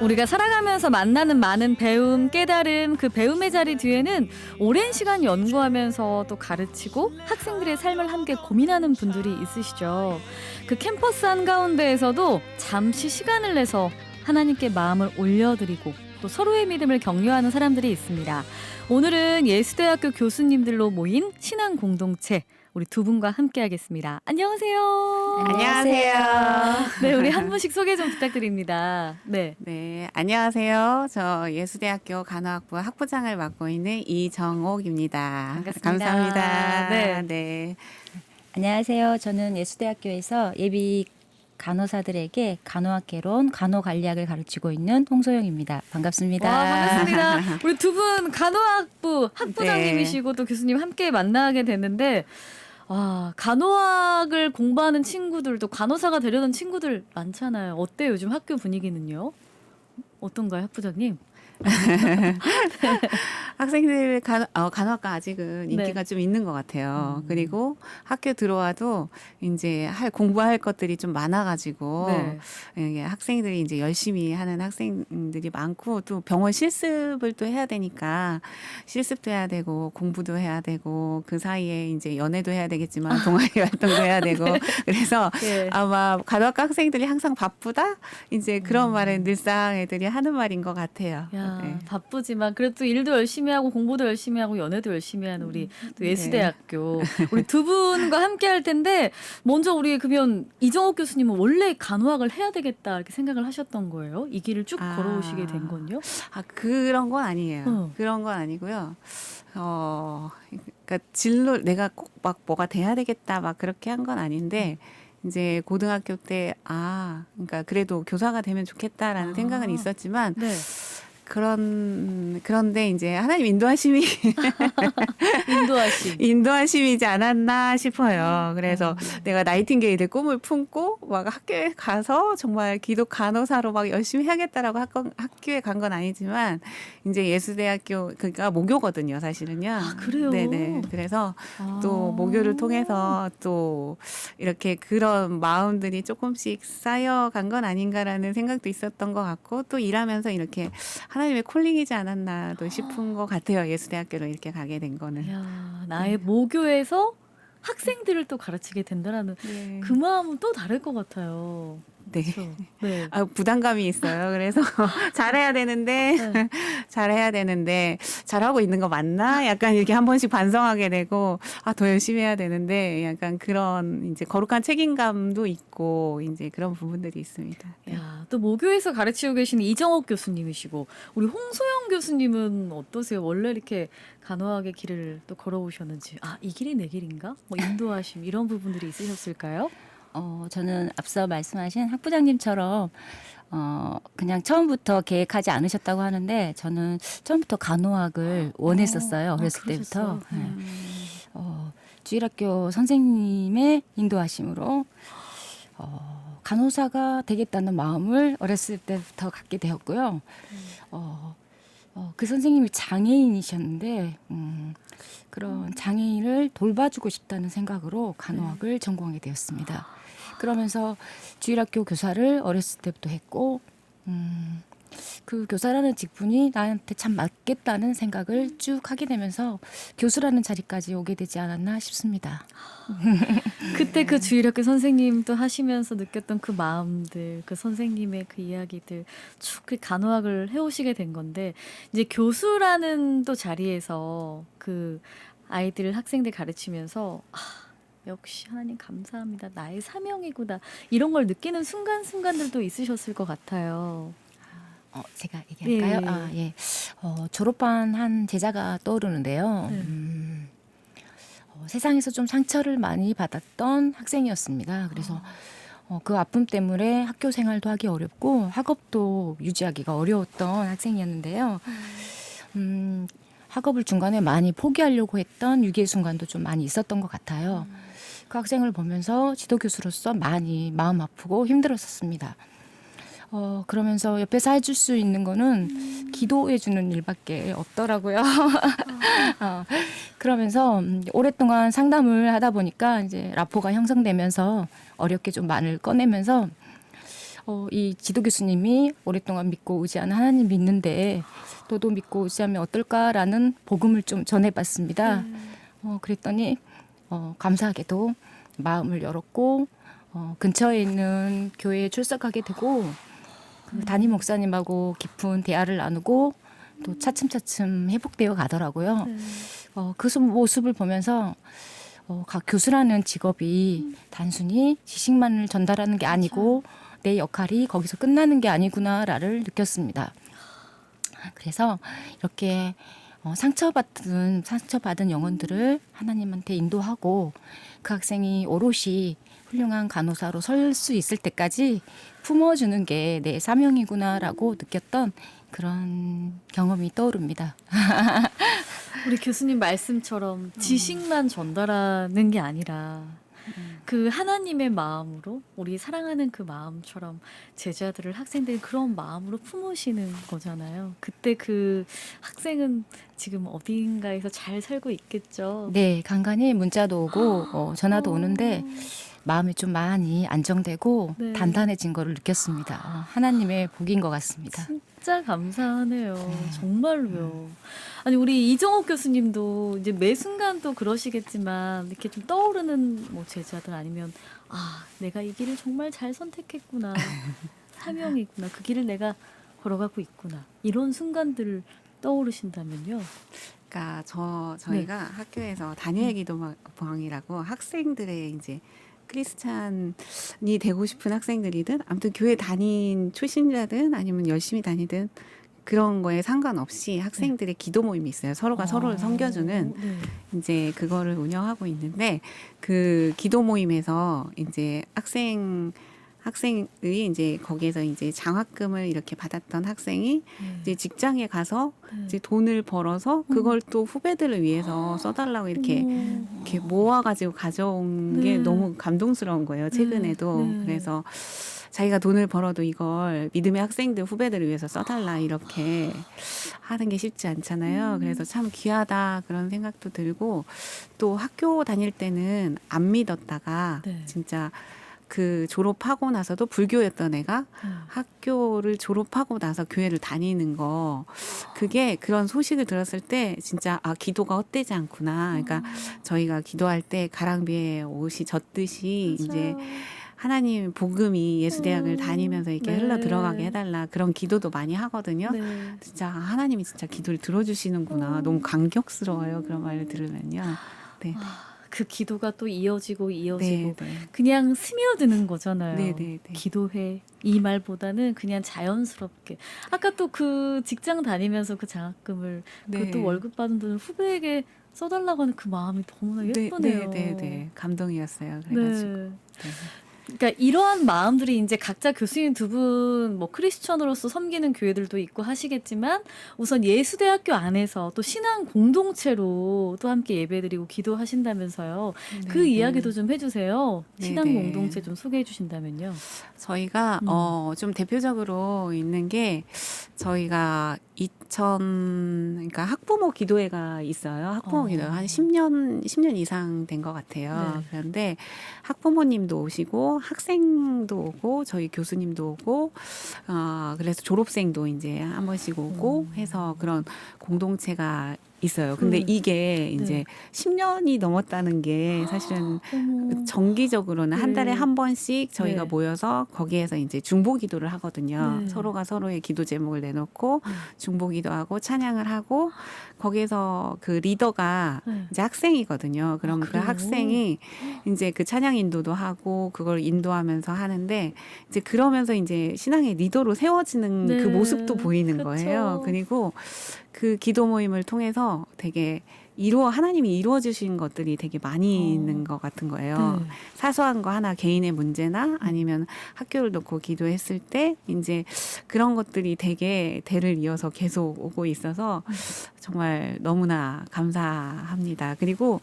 우리가 살아가면서 만나는 많은 배움, 깨달음, 그 배움의 자리 뒤에는 오랜 시간 연구하면서 또 가르치고 학생들의 삶을 함께 고민하는 분들이 있으시죠. 그 캠퍼스 한가운데에서도 잠시 시간을 내서 하나님께 마음을 올려드리고 또 서로의 믿음을 격려하는 사람들이 있습니다. 오늘은 예수대학교 교수님들로 모인 신앙 공동체, 우리 두 분과 함께하겠습니다. 안녕하세요. 안녕하세요. 네, 우리 한 분씩 소개 좀 부탁드립니다. 네. 네, 안녕하세요. 저 예수대학교 간호학부 학부장을 맡고 있는 이정옥입니다. 반갑습니다. 감사합니다. 네. 네. 안녕하세요. 저는 예수대학교에서 예비 간호사들에게 간호학개론, 간호관리학을 가르치고 있는 홍소영입니다. 반갑습니다. 와, 반갑습니다. 우리 두 분 간호학부 학부장님이시고 또 교수님 함께 만나게 됐는데, 간호학을 공부하는 친구들도 간호사가 되려는 친구들 많잖아요. 어때요? 요즘 학교 분위기는요? 어떤가요, 학부장님? 학생들 간호학과 아직은 인기가 네. 좀 있는 것 같아요. 그리고 학교 들어와도 이제 공부할 것들이 좀 많아가지고 네. 예, 학생들이 이제 열심히 하는 학생들이 많고 또 병원 실습을 또 해야 되니까 실습도 해야 되고 공부도 해야 되고 그 사이에 이제 연애도 해야 되겠지만 동아리 활동도 해야 되고 그래서 예. 아마 간호학과 학생들이 항상 바쁘다 이제 그런 말은 늘상 애들이 하는 말인 것 같아요. 야, 네. 바쁘지만 그래도 일도 열심히 하고 공부도 열심히 하고 연애도 열심히 하는 우리 또 예수대학교 우리 두 분과 함께 할 텐데, 먼저 우리 그러면 이정옥 교수님은 원래 간호학을 해야 되겠다 이렇게 생각을 하셨던 거예요? 이 길을 쭉 걸어오시게 된 건요? 그런 건 아니에요. 그런 건 아니고요. 그러니까 진로 내가 꼭 막 뭐가 돼야 되겠다 막 그렇게 한 건 아닌데 이제 고등학교 때 그러니까 그래도 교사가 되면 좋겠다라는 생각은 있었지만 네. 그런데 이제 하나님 인도하심이 인도하심이지 않았나 싶어요. 그래서 내가 나이팅게일의 꿈을 품고 막 학교에 가서 정말 기독 간호사로 막 열심히 해야겠다라고 학교에 간 건 아니지만 이제 예수대학교 그러니까 모교거든요, 사실은요. 그래요? 네네. 그래서 또 모교를 통해서 또 이렇게 그런 마음들이 조금씩 쌓여간 건 아닌가라는 생각도 있었던 것 같고 또 일하면서 이렇게 하나님의 콜링이지 않았나도 싶은 것 같아요. 예수대학교로 이렇게 가게 된 거는. 야, 나의 모교에서 학생들을 또 가르치게 된다라는 네. 그 마음은 또 다를 것 같아요. 네. 그렇죠? 네. 부담감이 있어요. 그래서 잘해야 되는데 네. 잘해야 되는데 잘하고 있는 거 맞나? 약간 이렇게 한 번씩 반성하게 되고 더 열심히 해야 되는데 약간 그런 이제 거룩한 책임감도 있고 이제 그런 부분들이 있습니다. 네. 야, 또 모교에서 가르치고 계시는 이정옥 교수님이시고 우리 홍소영 교수님은 어떠세요? 원래 이렇게 간호학의 길을 또 걸어오셨는지, 이 길이 내 길인가? 뭐 인도하심 이런 부분들이 있으셨을까요? 저는 앞서 말씀하신 학부장님처럼 그냥 처음부터 계획하지 않으셨다고 하는데 저는 처음부터 간호학을 원했었어요. 어렸을 때부터. 그러셨어요? 네. 주일학교 선생님의 인도하심으로 간호사가 되겠다는 마음을 어렸을 때부터 갖게 되었고요. 그 선생님이 장애인이셨는데 그런 장애인을 돌봐주고 싶다는 생각으로 간호학을 전공하게 되었습니다. 그러면서 주일학교 교사를 어렸을 때부터 했고 그 교사라는 직분이 나한테 참 맞겠다는 생각을 쭉 하게 되면서 교수라는 자리까지 오게 되지 않았나 싶습니다. 그때 그 주일학교 선생님도 하시면서 느꼈던 그 마음들, 그 선생님의 그 이야기들 쭉 그 간호학을 해오시게 된 건데, 이제 교수라는 또 자리에서 그 아이들, 학생들 가르치면서 역시 하나님 감사합니다. 나의 사명이구나. 이런 걸 느끼는 순간순간들도 있으셨을 것 같아요. 제가 얘기할까요? 예. 졸업한 한 제자가 떠오르는데요. 네. 세상에서 좀 상처를 많이 받았던 학생이었습니다. 그래서 그 아픔 때문에 학교 생활도 하기 어렵고 학업도 유지하기가 어려웠던 학생이었는데요. 학업을 중간에 많이 포기하려고 했던 위기의 순간도 좀 많이 있었던 것 같아요. 그 학생을 보면서 지도교수로서 많이 마음 아프고 힘들었었습니다. 그러면서 옆에서 해줄 수 있는 거는 기도해주는 일밖에 없더라고요. 그러면서 오랫동안 상담을 하다 보니까 이제 라포가 형성되면서 어렵게 좀 말을 꺼내면서 이 지도 교수님이 오랫동안 믿고 의지하는 하나님 믿는데 너도 믿고 의지하면 어떨까라는 복음을 좀 전해봤습니다. 그랬더니 감사하게도 마음을 열었고 근처에 있는 교회에 출석하게 되고 그 담임 목사님하고 깊은 대화를 나누고 또 차츰차츰 회복되어 가더라고요. 그 모습을 보면서 각 교수라는 직업이 단순히 지식만을 전달하는 게 아니고 내 역할이 거기서 끝나는 게 아니구나를 느꼈습니다. 그래서 이렇게 상처받은 영혼들을 하나님한테 인도하고 그 학생이 오롯이 훌륭한 간호사로 설 수 있을 때까지 품어주는 게 내 사명이구나라고 느꼈던 그런 경험이 떠오릅니다. 우리 교수님 말씀처럼 지식만 전달하는 게 아니라 그 하나님의 마음으로 우리 사랑하는 그 마음처럼 제자들을 학생들이 그런 마음으로 품으시는 거잖아요. 그때 그 학생은 지금 어딘가에서 잘 살고 있겠죠. 네, 간간히 문자도 오고 전화도 오는데 마음이 좀 많이 안정되고 네. 단단해진 거를 느꼈습니다. 하나님의 복인 것 같습니다. 진짜 감사하네요. 정말로요. 아니 우리 이정옥 교수님도 이제 매 순간 또 그러시겠지만 이렇게 좀 떠오르는 뭐 제자들 아니면 내가 이 길을 정말 잘 선택했구나. 사명이구나. 그 길을 내가 걸어가고 있구나. 이런 순간들을 떠오르신다면요. 그러니까 저희가 학교에서 단일 기도방이라고 학생들의 이제 크리스찬이 되고 싶은 학생들이든 아무튼 교회 다닌 출신자든 아니면 열심히 다니든 그런 거에 상관없이 학생들의 기도 모임이 있어요. 서로가 서로를 섬겨주는 네. 이제 그거를 운영하고 있는데 그 기도 모임에서 이제 학생의 이제 거기에서 이제 장학금을 이렇게 받았던 학생이 이제 직장에 가서 이제 돈을 벌어서 그걸 또 후배들을 위해서 써달라고 이렇게 모아가지고 가져온 게 네. 너무 감동스러운 거예요. 최근에도. 네. 그래서 자기가 돈을 벌어도 이걸 믿음의 학생들 후배들을 위해서 써달라 이렇게 하는 게 쉽지 않잖아요. 그래서 참 귀하다 그런 생각도 들고 또 학교 다닐 때는 안 믿었다가 네. 진짜 그 졸업하고 나서도 불교였던 애가 학교를 졸업하고 나서 교회를 다니는 거 그게 그런 소식을 들었을 때 진짜 기도가 헛되지 않구나. 그러니까 저희가 기도할 때 가랑비에 옷이 젖듯이 이제 하나님 복음이 예수대학을 다니면서 이렇게 네. 흘러 들어가게 해달라 그런 기도도 많이 하거든요. 네. 진짜 하나님이 진짜 기도를 들어주시는구나. 너무 감격스러워요. 그런 말을 들으면요. 네. 그 기도가 또 이어지고 네, 네. 그냥 스며드는 거잖아요. 네, 네, 네. 기도해 이 말보다는 그냥 자연스럽게 아까 또 그 직장 다니면서 그 장학금을 네. 그또 월급 받은 돈을 후배에게 써달라고 하는 그 마음이 너무나 예쁘네요. 네. 감동이었어요. 그래가지고. 네. 네. 그러니까 이러한 마음들이 이제 각자 교수님 두 분 뭐 크리스천으로서 섬기는 교회들도 있고 하시겠지만 우선 예수대학교 안에서 또 신앙 공동체로 또 함께 예배드리고 기도하신다면서요. 그 네, 이야기도 네. 좀 해주세요. 네, 신앙 네. 공동체 좀 소개해 주신다면요. 저희가 좀 대표적으로 있는 게 저희가 그러니까 학부모 기도회가 있어요. 학부모 기도 한 10년 이상 된 것 같아요. 네. 그런데 학부모님도 오시고 학생도 오고 저희 교수님도 오고 그래서 졸업생도 이제 한 번씩 오고 해서 그런 공동체가 있어요. 근데 이게 이제 10년이 넘었다는 게 사실은 어머. 정기적으로는 한 달에 네. 한 번씩 저희가 네. 모여서 거기에서 이제 중보 기도를 하거든요. 네. 서로가 서로의 기도 제목을 내놓고 중보 기도하고 찬양을 하고 거기에서 그 리더가 네. 이제 학생이거든요. 그럼 그 그래요? 학생이 이제 그 찬양 인도도 하고 그걸 인도하면서 하는데 이제 그러면서 이제 신앙의 리더로 세워지는 네. 그 모습도 보이는 그쵸. 거예요. 그리고 그 기도 모임을 통해서 되게 하나님이 이루어 주신 것들이 되게 많이 있는 것 같은 거예요. 네. 사소한 거 하나 개인의 문제나 아니면 학교를 놓고 기도했을 때 이제 그런 것들이 되게 대를 이어서 계속 오고 있어서 정말 너무나 감사합니다. 그리고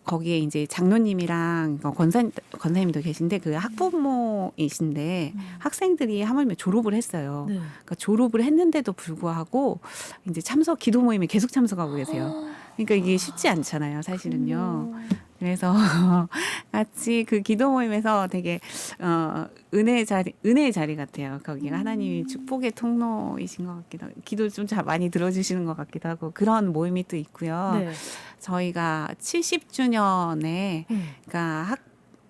거기에 이제 장로님이랑 권사님도 계신데 그 학부모이신데 학생들이 하물며 졸업을 했어요. 네. 그러니까 졸업을 했는데도 불구하고 이제 기도 모임에 계속 참석하고 계세요. 그러니까 이게 쉽지 않잖아요, 사실은요. 그래서 같이 그 기도 모임에서 되게 은혜의 자리 같아요. 거기가 하나님이 축복의 통로이신 것 같기도 하고, 기도 좀 많이 들어주시는 것 같기도 하고, 그런 모임이 또 있고요. 네. 저희가 70주년에 그러니까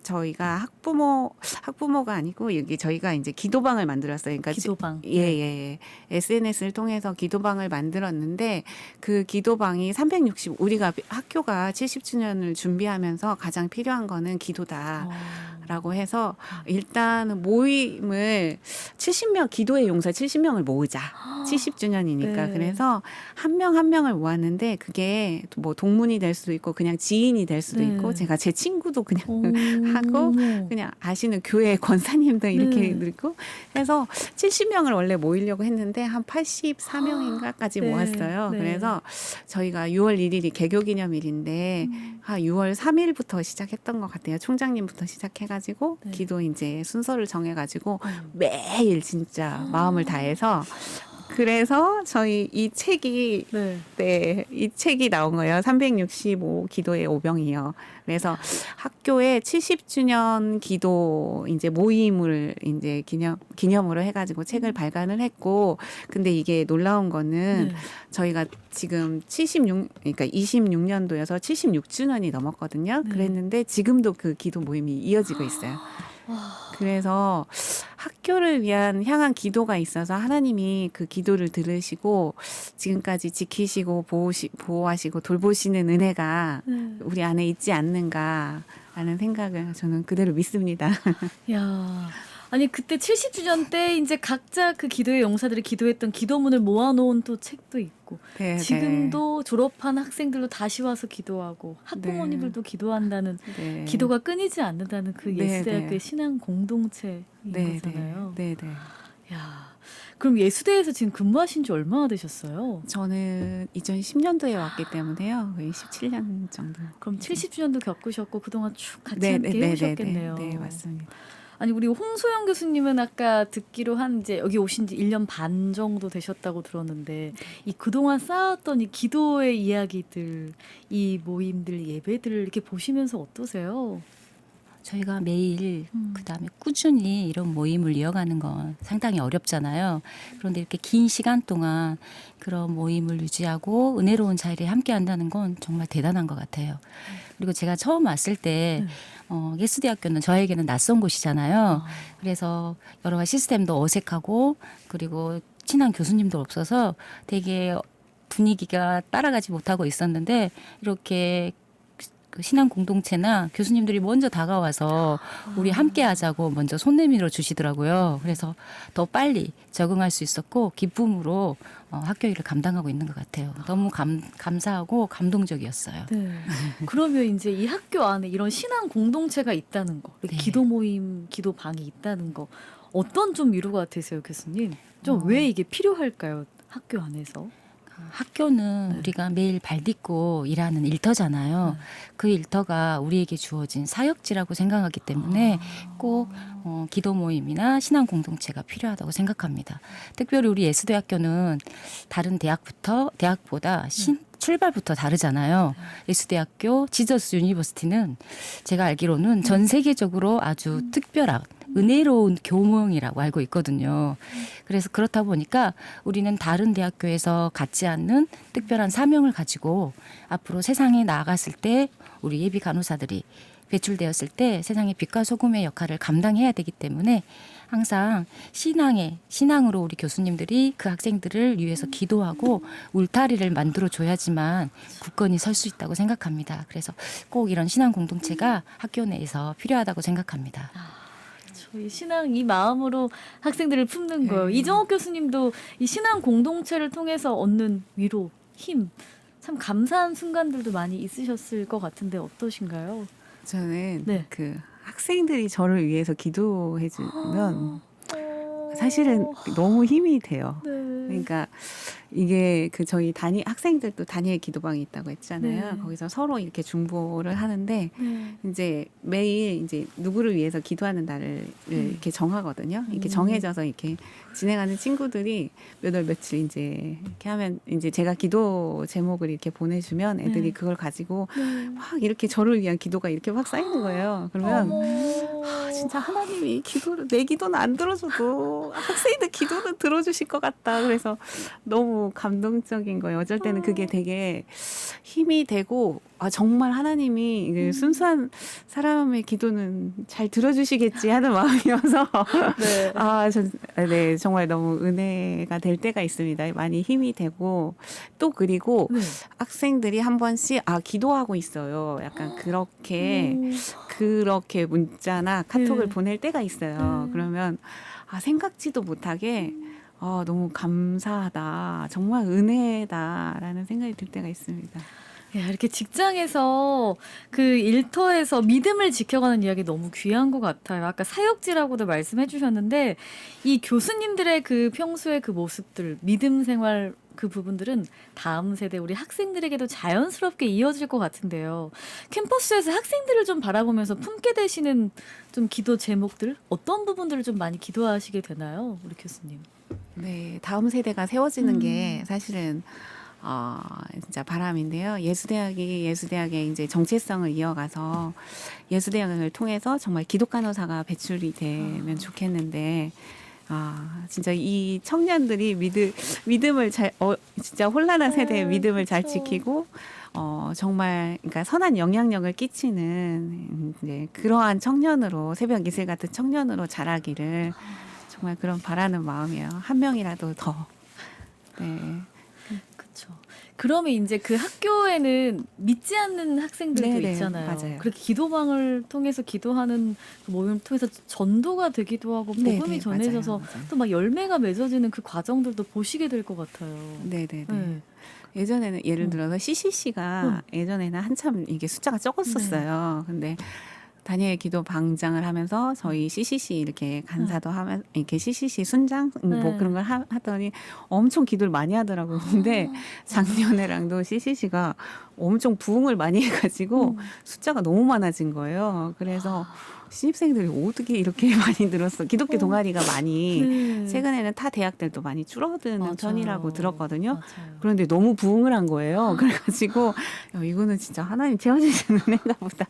저희가 학부모가 아니고 여기 저희가 이제 기도방을 만들었어요. 그러니까 기도방. 예. SNS를 통해서 기도방을 만들었는데 그 기도방이 우리가 학교가 70주년을 준비하면서 가장 필요한 거는 기도다라고 해서 일단 모임을 70명 기도의 용사 70명을 모으자. 70주년이니까. 네. 그래서 한 명 한 명을 모았는데 그게 뭐 동문이 될 수도 있고 그냥 지인이 될 수도 네. 있고 제가 제 친구도 그냥 오. 하고 그냥 아시는 교회 권사님도 이렇게 네. 늘고 해서 70명을 원래 모이려고 했는데 한 84명인가까지 네. 모았어요. 네. 그래서 저희가 6월 1일이 개교기념일인데 한 6월 3일부터 시작했던 것 같아요. 총장님부터 시작해가지고 네. 기도 이제 순서를 정해가지고 매일 진짜 마음을 다해서 그래서 저희 이 책이 이 책이 나온 거예요. 365 기도의 오병이요. 그래서 학교에 70주년 기도 이제 모임을 이제 기념으로 해가지고 책을 발간을 했고, 근데 이게 놀라운 거는 저희가 지금 그러니까 26년도여서 76주년이 넘었거든요. 그랬는데 지금도 그 기도 모임이 이어지고 있어요. 그래서 학교를 향한 기도가 있어서 하나님이 그 기도를 들으시고 지금까지 지키시고 보호하시고 돌보시는 은혜가 우리 안에 있지 않는가라는 생각을 저는 그대로 믿습니다. 야. 아니 그때 70주년 때 이제 각자 그 기도의 용사들이 기도했던 기도문을 모아놓은 또 책도 있고 네, 지금도 졸업한 학생들도 다시 와서 기도하고 학부모님들도 기도한다는 기도가 끊이지 않는다는 그 예수대학교의 신앙 공동체인 거잖아요. 네. 야, 그럼 예수대에서 지금 근무하신 지 얼마나 되셨어요? 저는 2010년도에 왔기 때문에요. 거의 17년 정도. 그럼 70주년도 겪으셨고 그동안 쭉 같이 함께 해오셨겠네요. 네, 맞습니다. 아니 우리 홍소영 교수님은 아까 듣기로 한 이제 여기 오신 지 1년 반 정도 되셨다고 들었는데 이 그동안 쌓았던 이 기도의 이야기들, 이 모임들, 예배들을 이렇게 보시면서 어떠세요? 저희가 매일 그다음에 꾸준히 이런 모임을 이어가는 건 상당히 어렵잖아요. 그런데 이렇게 긴 시간 동안 그런 모임을 유지하고 은혜로운 자리에 함께 한다는 건 정말 대단한 것 같아요. 그리고 제가 처음 왔을 때 예수대학교는 저에게는 낯선 곳이잖아요. 그래서 여러 가지 시스템도 어색하고 그리고 친한 교수님도 없어서 되게 분위기가 따라가지 못하고 있었는데 이렇게 그 신앙 공동체나 교수님들이 먼저 다가와서 우리 함께 하자고 먼저 손 내밀어 주시더라고요. 그래서 더 빨리 적응할 수 있었고 기쁨으로 학교 일을 감당하고 있는 것 같아요. 너무 감사하고 감동적이었어요. 네. 그러면 이제 이 학교 안에 이런 신앙 공동체가 있다는 거, 네. 기도 모임, 기도 방이 있다는 거 어떤 좀 위로가 되세요, 교수님? 좀 왜 이게 필요할까요, 학교 안에서? 학교는 우리가 매일 발 딛고 일하는 일터잖아요. 그 일터가 우리에게 주어진 사역지라고 생각하기 때문에 꼭 기도 모임이나 신앙 공동체가 필요하다고 생각합니다. 특별히 우리 예수대학교는 다른 대학보다 출발부터 다르잖아요. 예수대학교 지저스 유니버시티는 제가 알기로는 전 세계적으로 아주 특별한 은혜로운 교무형이라고 알고 있거든요. 그래서 그렇다 보니까 우리는 다른 대학교에서 갖지 않는 특별한 사명을 가지고 앞으로 세상에 나아갔을 때 우리 예비 간호사들이 배출되었을 때 세상의 빛과 소금의 역할을 감당해야 되기 때문에 항상 신앙으로 우리 교수님들이 그 학생들을 위해서 기도하고 울타리를 만들어 줘야지만 굳건히 설 수 있다고 생각합니다. 그래서 꼭 이런 신앙 공동체가 학교 내에서 필요하다고 생각합니다. 저희 신앙 이 마음으로 학생들을 품는 거예요. 이정옥 교수님도 이 신앙 공동체를 통해서 얻는 위로, 힘, 참 감사한 순간들도 많이 있으셨을 것 같은데 어떠신가요? 저는 그 학생들이 저를 위해서 기도해 주면 사실은 너무 힘이 돼요. 그러니까 이게 그 저희 학생들도 다니엘 기도방이 있다고 했잖아요. 네. 거기서 서로 이렇게 중보를 하는데 네. 이제 매일 이제 누구를 위해서 기도하는 날을 이렇게 정하거든요. 이렇게 정해져서 이렇게 진행하는 친구들이 몇 월 며칠 이제 이렇게 하면 이제 제가 기도 제목을 이렇게 보내주면 애들이 네. 그걸 가지고 네. 막 이렇게 저를 위한 기도가 이렇게 막 쌓이는 거예요. 그러면 어머. 진짜 하나님이 내 기도는 안 들어줘도 학생들 기도는 들어주실 것 같다. 그래서 너무 감동적인 거예요. 어쩔 때는 그게 되게 힘이 되고 정말 하나님이 그 순수한 사람의 기도는 잘 들어주시겠지 하는 마음이어서 네. 네, 정말 너무 은혜가 될 때가 있습니다. 많이 힘이 되고 또 그리고 네. 학생들이 한 번씩 기도하고 있어요. 약간 그렇게 문자나 카톡을 네. 보낼 때가 있어요. 그러면 생각지도 못하게 너무 감사하다. 정말 은혜다라는 생각이 들 때가 있습니다. 야, 이렇게 직장에서 그 일터에서 믿음을 지켜가는 이야기 너무 귀한 것 같아요. 아까 사역지라고도 말씀해 주셨는데 이 교수님들의 그 평소의 그 모습들, 믿음 생활 그 부분들은 다음 세대 우리 학생들에게도 자연스럽게 이어질 것 같은데요. 캠퍼스에서 학생들을 좀 바라보면서 품게 되시는 좀 기도 제목들 어떤 부분들을 좀 많이 기도하시게 되나요, 우리 교수님? 네, 다음 세대가 세워지는 게 사실은 진짜 바람인데요. 예수대학의 이제 정체성을 이어가서 예수대학을 통해서 정말 기독간호사가 배출이 되면 좋겠는데, 진짜 이 청년들이 믿음을 진짜 혼란한 세대의 믿음을 잘 그쵸. 지키고, 정말, 그러니까 선한 영향력을 끼치는 이제 그러한 청년으로, 새벽 이슬 같은 청년으로 자라기를 정말 그런 바라는 마음이에요. 한 명이라도 더. 네. 그렇죠. 그러면 이제 그 학교에는 믿지 않는 학생들도 네네, 있잖아요. 맞아요. 그렇게 기도방을 통해서 기도하는 그 모임을 통해서 전도가 되기도 하고 네네, 복음이 전해져서 맞아요. 또 막 열매가 맺어지는 그 과정들도 보시게 될 것 같아요. 네네네. 네. 예전에는 예를 들어서 CCC가 예전에는 한참 이게 숫자가 적었었어요. 근데 다니엘 기도 방장을 하면서 저희 CCC 이렇게 간사도 하면 이렇게 CCC 순장 뭐 네. 그런 걸 하더니 엄청 기도를 많이 하더라고요. 근데 작년에랑도 CCC가 엄청 부흥을 많이 해가지고 숫자가 너무 많아진 거예요. 그래서 신입생들이 어떻게 이렇게 많이 늘었어? 기독교 동아리가 많이 네. 최근에는 타 대학들도 많이 줄어드는 맞아요. 편이라고 들었거든요. 맞아요. 그런데 너무 부흥을 한 거예요. 그래가지고 이거는 진짜 하나님 채워주시는 은혜인가 보다.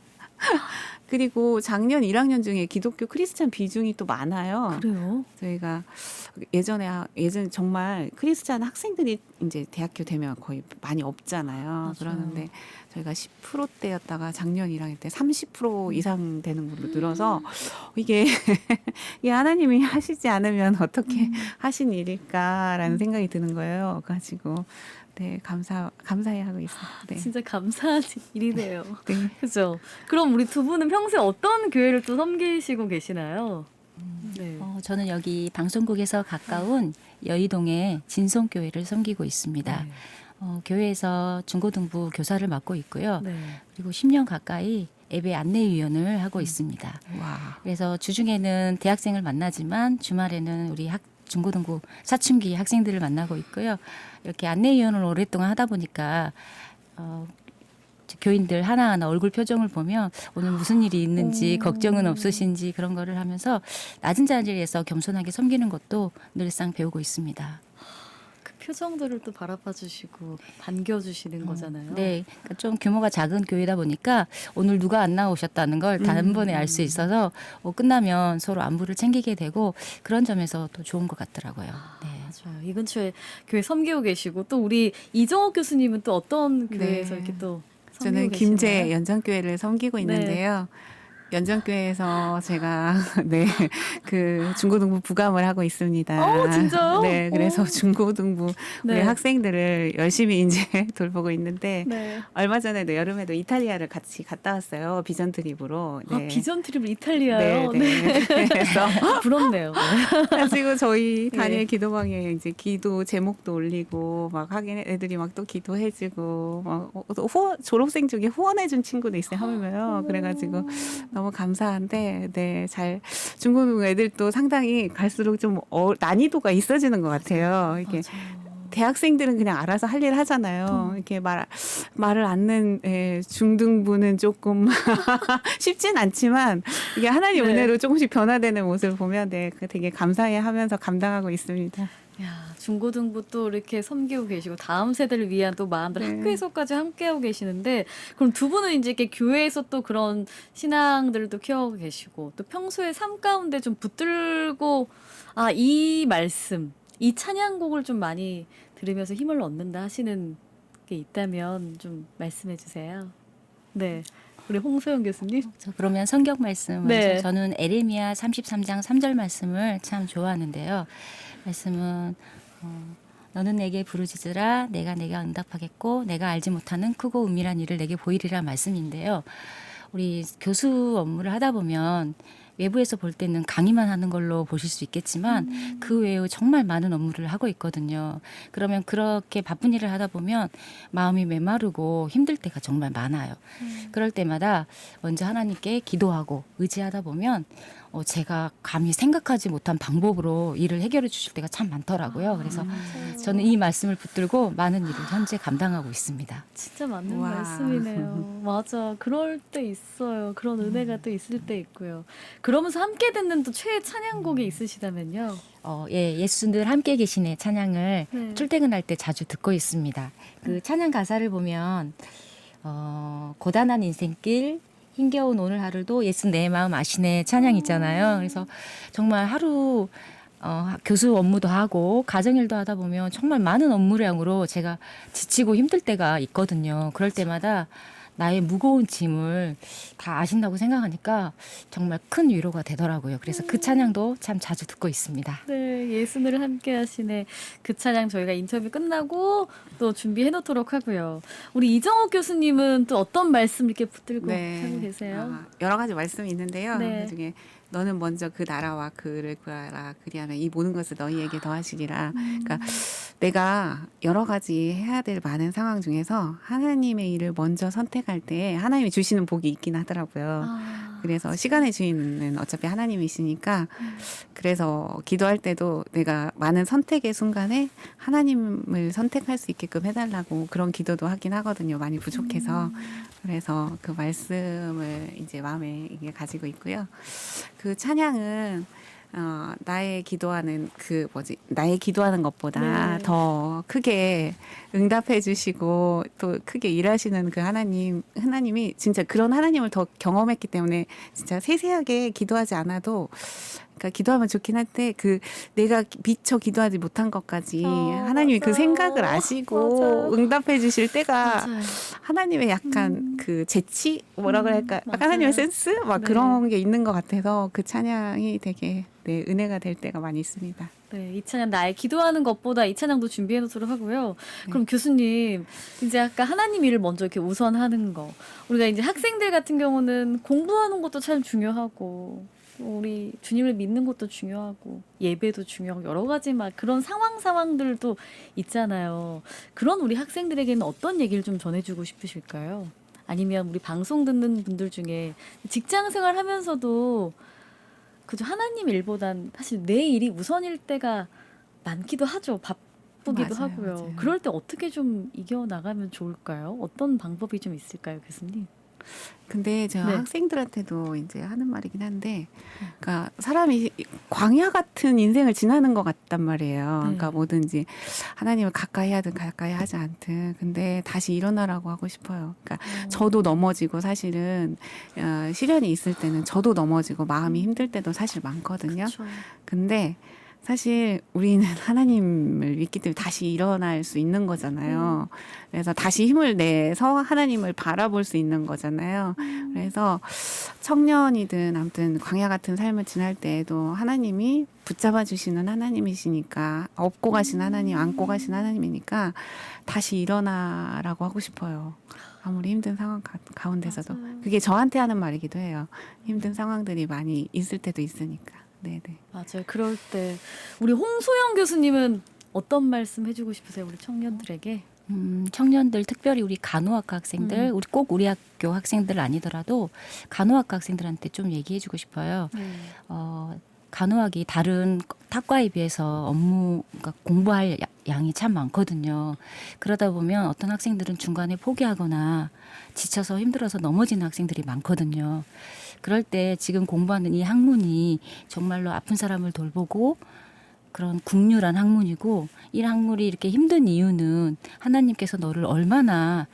그리고 작년 1학년 중에 기독교 크리스찬 비중이 또 많아요. 그래요? 저희가 예전에 정말 크리스찬 학생들이 이제 대학교 되면 거의 많이 없잖아요. 맞아요. 그러는데 저희가 10%대였다가 작년 1학년 때 30% 이상 되는 걸로 늘어서 이게 하나님이 하시지 않으면 어떻게 하신 일일까라는 생각이 드는 거예요. 가지고 네, 감사해 하고 있어요. 네. 진짜 감사한 일이네요. 네. 그죠? 그럼 우리 두 분은 평소에 어떤 교회를 또 섬기시고 계시나요? 네. 저는 여기 방송국에서 가까운 여의동의 진성교회를 섬기고 있습니다. 네. 교회에서 중고등부 교사를 맡고 있고요. 네. 그리고 10년 가까이 예배 안내위원을 하고 있습니다. 와. 그래서 주중에는 대학생을 만나지만 주말에는 우리 중고등부 사춘기 학생들을 만나고 있고요. 이렇게 안내위원을 오랫동안 하다 보니까 교인들 하나하나 얼굴 표정을 보면 오늘 무슨 일이 있는지 걱정은 없으신지 그런 거를 하면서 낮은 자리에서 겸손하게 섬기는 것도 늘상 배우고 있습니다. 그 표정들을 또 바라봐 주시고 반겨주시는 거잖아요. 네, 그러니까 좀 규모가 작은 교회다 보니까 오늘 누가 안 나오셨다는 걸 단번에 알 수 있어서 끝나면 서로 안부를 챙기게 되고 그런 점에서 또 좋은 것 같더라고요. 네. 맞아요. 이 근처에 교회 섬기고 계시고 또 우리 이정옥 교수님은 또 어떤 교회에서 네. 이렇게 또 섬기고 저는 계시나요? 김제 연장교회를 섬기고 있는데요. 연장교회에서 제가 그 중고등부 부감을 하고 있습니다. 진짜요? 네, 그래서 중고등부 우리 네. 학생들을 열심히 이제 돌보고 있는데 네. 얼마 전에도 여름에도 이탈리아를 같이 갔다 왔어요. 비전 트립으로. 네. 비전 트립을 이탈리아요. 네. 그래서 부럽네요. 가지고 저희 다니엘 네. 기도방에 이제 기도 제목도 올리고 막 하긴 애들이 막 또 기도해주고 막 졸업생 중에 후원해준 친구도 있어요. 하물며요. 그래가지고 너무 감사한데 중고등 애들도 상당히 갈수록 좀 난이도가 있어지는 것 같아요. 이게 맞아요. 대학생들은 그냥 알아서 할 일 하잖아요. 이렇게 말을 않는 중등부는 조금 쉽진 않지만 이게 하나님 네. 은혜로 조금씩 변화되는 모습을 보면 되게 감사해하면서 감당하고 있습니다. 야, 중고등부 또 이렇게 섬기고 계시고 다음 세대를 위한 또 마음들 네. 학교에서까지 함께하고 계시는데 그럼 두 분은 이제 이렇게 교회에서 또 그런 신앙들도 키워가고 계시고 또 평소에 삶 가운데 좀 붙들고 이 말씀, 이 찬양곡을 좀 많이 들으면서 힘을 얻는다 하시는 게 있다면 좀 말씀해 주세요. 네. 우리 홍소영 교수님. 저 그러면 성경 말씀 네. 먼저 저는 에레미야 33장 3절 말씀을 참 좋아하는데요. 말씀은 너는 내게 부르짖으라 내가 응답하겠고 내가 알지 못하는 크고 은밀한 일을 내게 보이리라 말씀인데요. 우리 교수 업무를 하다 보면 외부에서 볼 때는 강의만 하는 걸로 보실 수 있겠지만 그 외에 정말 많은 업무를 하고 있거든요. 그러면 그렇게 바쁜 일을 하다 보면 마음이 메마르고 힘들 때가 정말 많아요. 그럴 때마다 먼저 하나님께 기도하고 의지하다 보면 제가 감히 생각하지 못한 방법으로 일을 해결해 주실 때가 참 많더라고요. 그래서 저는 이 말씀을 붙들고 많은 일을 현재 감당하고 있습니다. 진짜 맞는 와. 말씀이네요. 맞아. 그럴 때 있어요. 그런 은혜가 또 있을 때 있고요. 그러면서 함께 듣는 또 최애 찬양곡이 있으시다면요. 예수들 함께 계시네 찬양을 네. 출퇴근할 때 자주 듣고 있습니다. 그 찬양 가사를 보면 고단한 인생길 힘겨운 오늘 하루도 예수 내 마음 아시네 찬양 있잖아요. 그래서 정말 하루 교수 업무도 하고 가정일도 하다 보면 정말 많은 업무량으로 제가 지치고 힘들 때가 있거든요. 그럴 때마다 나의 무거운 짐을 다 아신다고 생각하니까 정말 큰 위로가 되더라고요. 그래서 그 찬양도 참 자주 듣고 있습니다. 네, 예수를 함께 하시네. 그 찬양 저희가 인터뷰 끝나고 또 준비해 놓도록 하고요. 우리 이정옥 교수님은 또 어떤 말씀 이렇게 붙들고 하고 계세요? 여러 가지 말씀이 있는데요. 네. 그중에 너는 먼저 그 나라와 그를 구하라. 그리하면 이 모든 것을 너희에게 더하시리라. 그러니까 내가 여러 가지 해야 될 많은 상황 중에서 하나님의 일을 먼저 선택할 때 하나님이 주시는 복이 있긴 하더라고요. 그래서 시간의 주인은 어차피 하나님이시니까 그래서 기도할 때도 내가 많은 선택의 순간에 하나님을 선택할 수 있게끔 해달라고 그런 기도도 하긴 하거든요. 많이 부족해서. 그래서 그 말씀을 이제 마음에 이게 가지고 있고요. 그 찬양은 나의 기도하는 나의 기도하는 것보다 네. 더 크게 응답해 주시고 또 크게 일하시는 그 하나님이 진짜 그런 하나님을 더 경험했기 때문에 진짜 세세하게 기도하지 않아도 그러니까 기도하면 좋긴 한데 내가 미처 기도하지 못한 것까지 하나님이 그 맞아요. 생각을 아시고 맞아요. 응답해 주실 때가 맞아요. 하나님의 약간 그 재치 뭐라 그럴까 맞아요. 하나님의 센스 막 네. 그런 게 있는 것 같아서 그 찬양이 되게 은혜가 될 때가 많이 있습니다. 네, 이 찬양 나의 기도하는 것보다 이 찬양도 준비해 놓도록 하고요. 그럼 교수님 이제 아까 하나님 일을 먼저 이렇게 우선하는 거 우리가 이제 학생들 같은 경우는 공부하는 것도 참 중요하고 우리 주님을 믿는 것도 중요하고 예배도 중요하고 여러 가지 막 그런 상황들도 있잖아요. 그런 우리 학생들에게는 어떤 얘기를 좀 전해주고 싶으실까요? 아니면 우리 방송 듣는 분들 중에 직장생활 하면서도 그저 하나님 일보단 사실 내 일이 우선일 때가 많기도 하죠. 바쁘기도 맞아요, 하고요. 맞아요. 그럴 때 어떻게 좀 이겨나가면 좋을까요? 어떤 방법이 좀 있을까요, 교수님? 근데 제가 네. 학생들한테도 이제 하는 말이긴 한데, 그러니까 사람이 광야 같은 인생을 지나는 것 같단 말이에요. 그러니까 뭐든지 하나님을 가까이 하든 가까이 하지 않든, 근데 다시 일어나라고 하고 싶어요. 그러니까 저도 넘어지고 사실은 시련이 있을 때는 저도 넘어지고 마음이 힘들 때도 사실 많거든요. 그렇죠. 근데 사실 우리는 하나님을 믿기 때문에 다시 일어날 수 있는 거잖아요. 그래서 다시 힘을 내서 하나님을 바라볼 수 있는 거잖아요. 그래서 청년이든 아무튼 광야 같은 삶을 지날 때에도 하나님이 붙잡아 주시는 하나님이시니까 업고 가신 하나님, 안고 가신 하나님이니까 다시 일어나라고 하고 싶어요. 아무리 힘든 상황 가운데서도. 맞아요. 그게 저한테 하는 말이기도 해요. 힘든 상황들이 많이 있을 때도 있으니까. 네네. 맞아요. 그럴 때 우리 홍소영 교수님은 어떤 말씀 해주고 싶으세요, 우리 청년들에게? 청년들 특별히 우리 간호학과 학생들 우리 꼭 우리 학교 학생들 아니더라도 간호학과 학생들한테 좀 얘기해주고 싶어요. 간호학이 다른 학과에 비해서 업무 그러니까 공부할 양이 참 많거든요. 그러다 보면 어떤 학생들은 중간에 포기하거나 지쳐서 힘들어서 넘어지는 학생들이 많거든요. 그럴 때 지금 공부하는 이 학문이 정말로 아픈 사람을 돌보고 그런 국률한 학문이고, 이 학문이 이렇게 힘든 이유는 하나님께서 너를 얼마나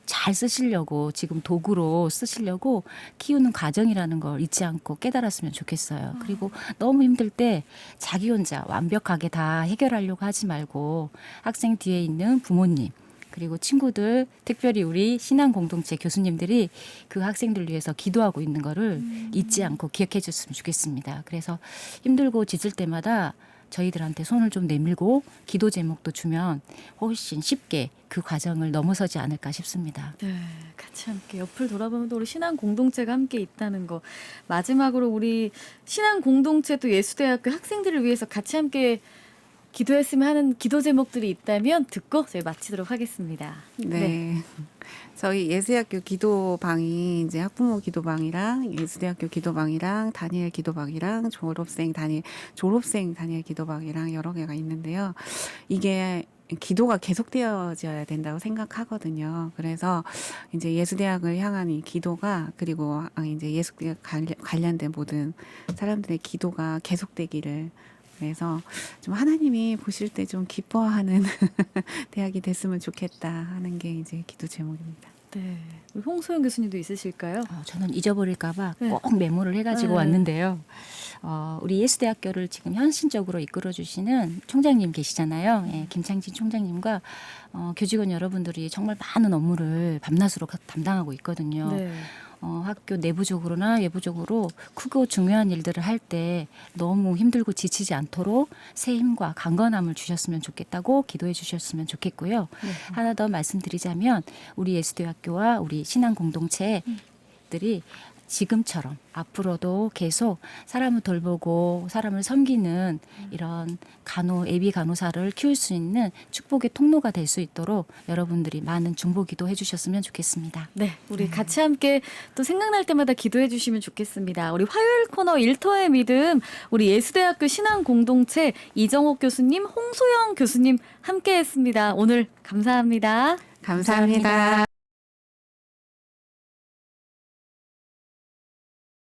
잘 쓰시려고, 지금 도구로 쓰시려고 키우는 과정이라는 걸 잊지 않고 깨달았으면 좋겠어요. 그리고 너무 힘들 때 자기 혼자 완벽하게 다 해결하려고 하지 말고 학생 뒤에 있는 부모님, 그리고 친구들, 특별히 우리 신앙 공동체 교수님들이 그 학생들 위해서 기도하고 있는 거를 잊지 않고 기억해 줬으면 좋겠습니다. 그래서 힘들고 지칠 때마다 저희들한테 손을 좀 내밀고 기도 제목도 주면 훨씬 쉽게 그 과정을 넘어서지 않을까 싶습니다. 네, 같이 함께 옆을 돌아보면 또 우리 신앙 공동체가 함께 있다는 거. 마지막으로 우리 신앙 공동체 또 예수대학교 학생들을 위해서 같이 함께 기도했으면 하는 기도 제목들이 있다면 듣고 저희 마치도록 하겠습니다. 네. 저희 예수대학교 기도방이 이제 학부모 기도방이랑 예수대학교 기도방이랑 다니엘 기도방이랑 졸업생 다니엘 기도방이랑 여러 개가 있는데요. 이게 기도가 계속되어져야 된다고 생각하거든요. 그래서 이제 예수대학을 향한 이 기도가, 그리고 이제 예수대학 관련된 모든 사람들의 기도가 계속되기를, 그래서 좀 하나님이 보실 때 좀 기뻐하는 대학이 됐으면 좋겠다 하는 게 이제 기도 제목입니다. 네, 우리 홍소영 교수님도 있으실까요? 저는 잊어버릴까봐 네. 꼭 메모를 해가지고 네. 왔는데요. 우리 예수대학교를 지금 현신적으로 이끌어주시는 총장님 계시잖아요. 예, 김창진 총장님과 교직원 여러분들이 정말 많은 업무를 밤낮으로 담당하고 있거든요. 네. 학교 내부적으로나 외부적으로 크고 중요한 일들을 할 때 너무 힘들고 지치지 않도록 새 힘과 강건함을 주셨으면 좋겠다고 기도해 주셨으면 좋겠고요. 네. 하나 더 말씀드리자면 우리 예수대학교와 우리 신앙 공동체들이 지금처럼 앞으로도 계속 사람을 돌보고 사람을 섬기는 이런 예비 간호사를 키울 수 있는 축복의 통로가 될 수 있도록 여러분들이 많은 중보기도 해주셨으면 좋겠습니다. 네, 우리 같이 함께 또 생각날 때마다 기도해 주시면 좋겠습니다. 우리 화요일 코너 일터의 믿음, 우리 예수대학교 신앙공동체 이정옥 교수님, 홍소영 교수님 함께했습니다. 오늘 감사합니다. 감사합니다.